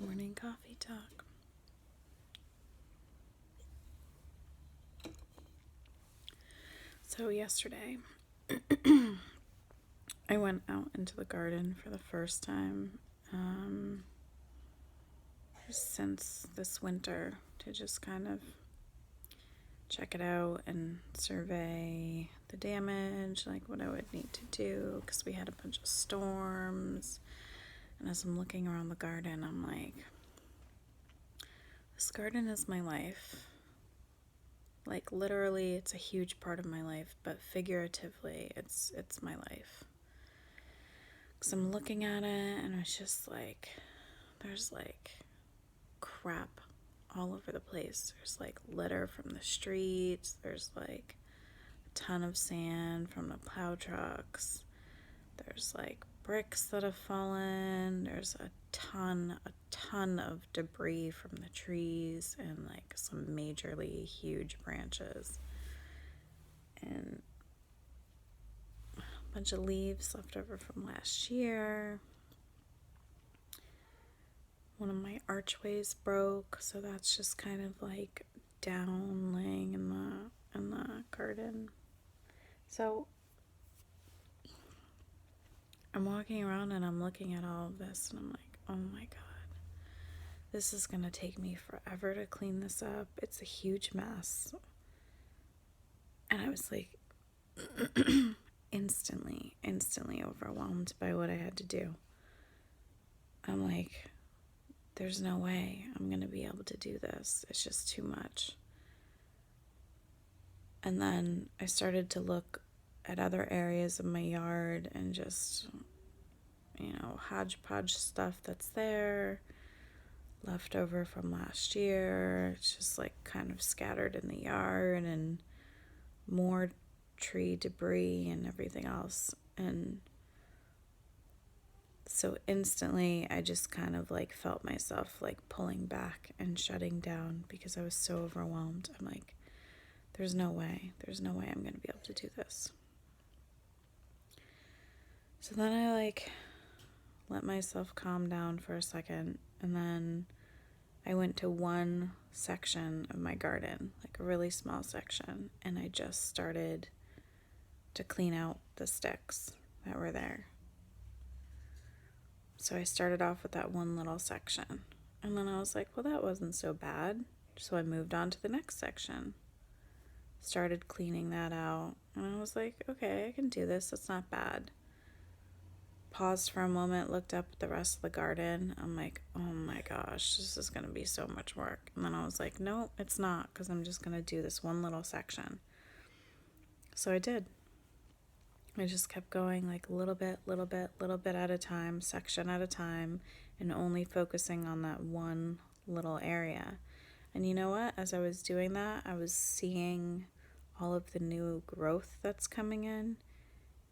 Morning coffee talk. So yesterday, I went out into the garden for the first time since this winter to just kind of check it out and survey the damage, like what I would need to do, because we had a bunch of storms. And as I'm looking around the garden, I'm like, this garden is my life. Like literally, it's a huge part of my life, but figuratively, it's my life. Because I'm looking at it, and it's just like, there's like crap all over the place. There's like litter from the streets. There's like a ton of sand from the plow trucks. There's like bricks that have fallen. There's a ton of debris from the trees and like some majorly huge branches. And a bunch of leaves left over from last year. One of my archways broke, so that's just kind of like down laying in the garden. So I'm walking around and I'm looking at all of this and I'm like, oh my God, this is gonna take me forever to clean this up. It's a huge mess. And I was like instantly overwhelmed by what I had to do. I'm like, there's no way I'm gonna be able to do this. It's just too much. And then I started to look at other areas of my yard and just, hodgepodge stuff that's there, left over from last year. It's just like kind of scattered in the yard and more tree debris and everything else. And so instantly I just kind of like felt myself like pulling back and shutting down because I was so overwhelmed. I'm like, there's no way I'm going to be able to do this. So then I like let myself calm down for a second, and then I went to one section of my garden, like a really small section, and I just started to clean out the sticks that were there. So I started off with that one little section, and then I was like, well, that wasn't so bad. So I moved on to the next section, started cleaning that out, and I was like, okay, I can do this. It's not bad. Paused for a moment, looked up at the rest of the garden. I'm like, oh my gosh, this is going to be so much work. And then I was like, no, it's not, because I'm just going to do this one little section. So I did. I just kept going like little bit at a time, section at a time, and only focusing on that one little area. And you know what? As I was doing that, I was seeing all of the new growth that's coming in,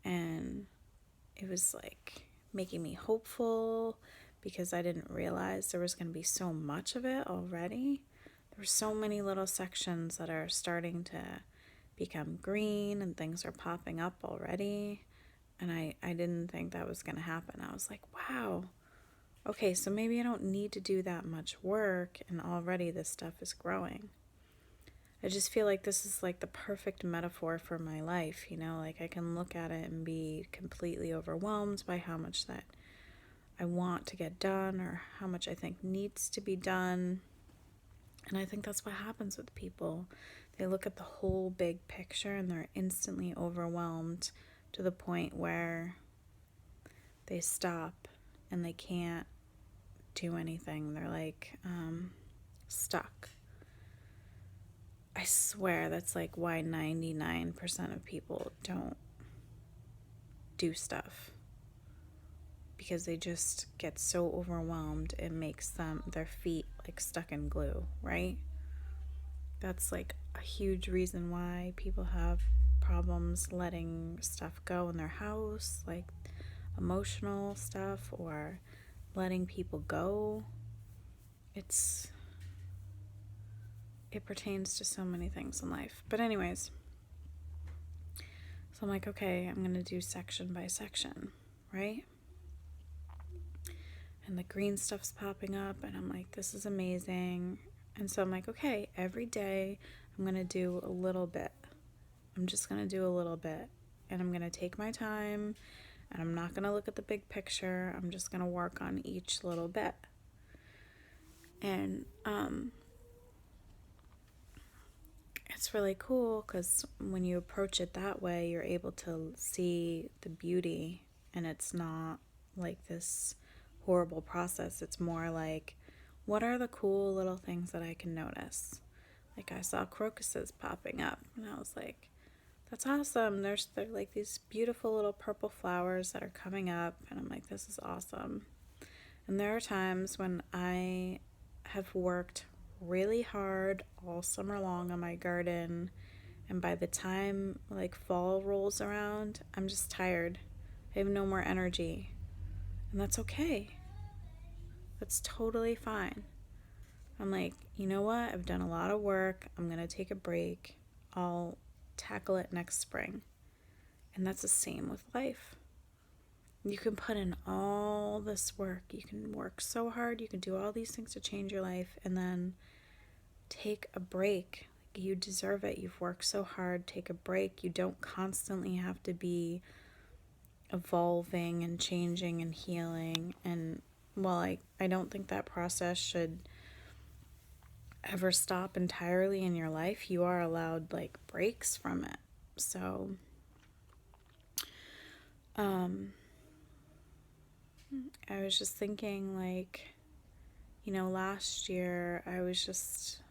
and it was like making me hopeful because I didn't realize there was going to be so much of it already. There were so many little sections that are starting to become green and things are popping up already. And I didn't think that was going to happen. I was like, wow, okay, so maybe I don't need to do that much work and already this stuff is growing. I just feel like this is like the perfect metaphor for my life, like I can look at it and be completely overwhelmed by how much that I want to get done or how much I think needs to be done. And I think that's what happens with people. They look at the whole big picture and they're instantly overwhelmed to the point where they stop and they can't do anything. They're like stuck. I swear that's like why 99% of people don't do stuff. Because they just get so overwhelmed, it makes their feet like stuck in glue, right? That's like a huge reason why people have problems letting stuff go in their house, like emotional stuff or letting people go. It pertains to so many things in life. But anyways, so I'm like, okay, I'm going to do section by section, right? and the green stuff's popping up, and I'm like, this is amazing. And so I'm like, okay, every day I'm going to do a little bit. I'm just going to do a little bit, and I'm going to take my time, and I'm not going to look at the big picture. I'm just going to work on each little bit. And it's really cool because when you approach it that way, you're able to see the beauty, and it's not like this horrible process. It's more like, what are the cool little things that I can notice? Like, I saw crocuses popping up, and I was like, that's awesome. They're like these beautiful little purple flowers that are coming up, and I'm like, this is awesome. And there are times when I have worked really hard all summer long on my garden, and by the time like fall rolls around, I'm just tired. I have no more energy, and that's okay. That's totally fine. I'm like, you know what? I've done a lot of work. I'm going to take a break. I'll tackle it next spring. And that's the same with life. You can put in all this work. You can work so hard. You can do all these things to change your life, and then take a break. You deserve it. You've worked so hard. Take a break. You don't constantly have to be evolving and changing and healing. And while I don't think that process should ever stop entirely in your life, you are allowed like breaks from it. So I was just thinking, like, last year I was just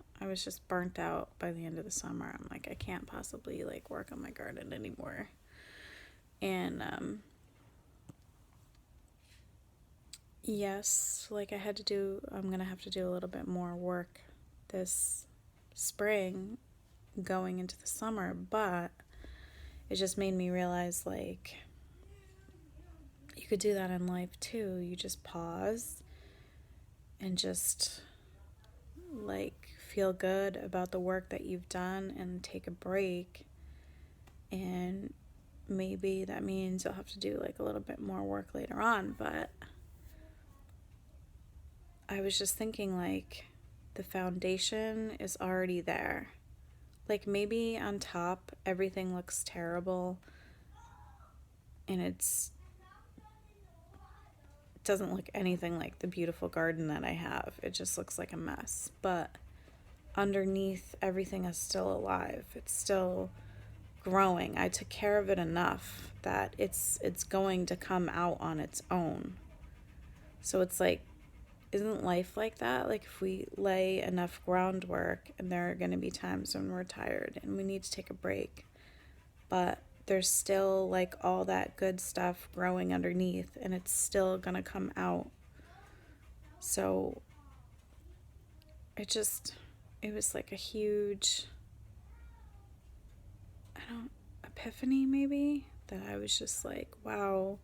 burnt out by the end of the summer. I'm like, I can't possibly like work on my garden anymore. And yes, like I'm going to have to do a little bit more work this spring going into the summer, but it just made me realize, like, you could do that in life too. You just pause and just like feel good about the work that you've done and take a break. And maybe that means you'll have to do like a little bit more work later on, but I was just thinking, like, the foundation is already there. Like, maybe on top everything looks terrible and it doesn't look anything like the beautiful garden that I have. It just looks like a mess. But underneath, everything is still alive. It's still growing. I took care of it enough that it's going to come out on its own. So it's like, isn't life like that? Like, if we lay enough groundwork, and there are going to be times when we're tired and we need to take a break, but there's still like all that good stuff growing underneath, and it's still going to come out. So it was like a huge, epiphany maybe, that I was just like, wow,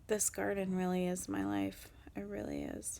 this garden really is my life. It really is.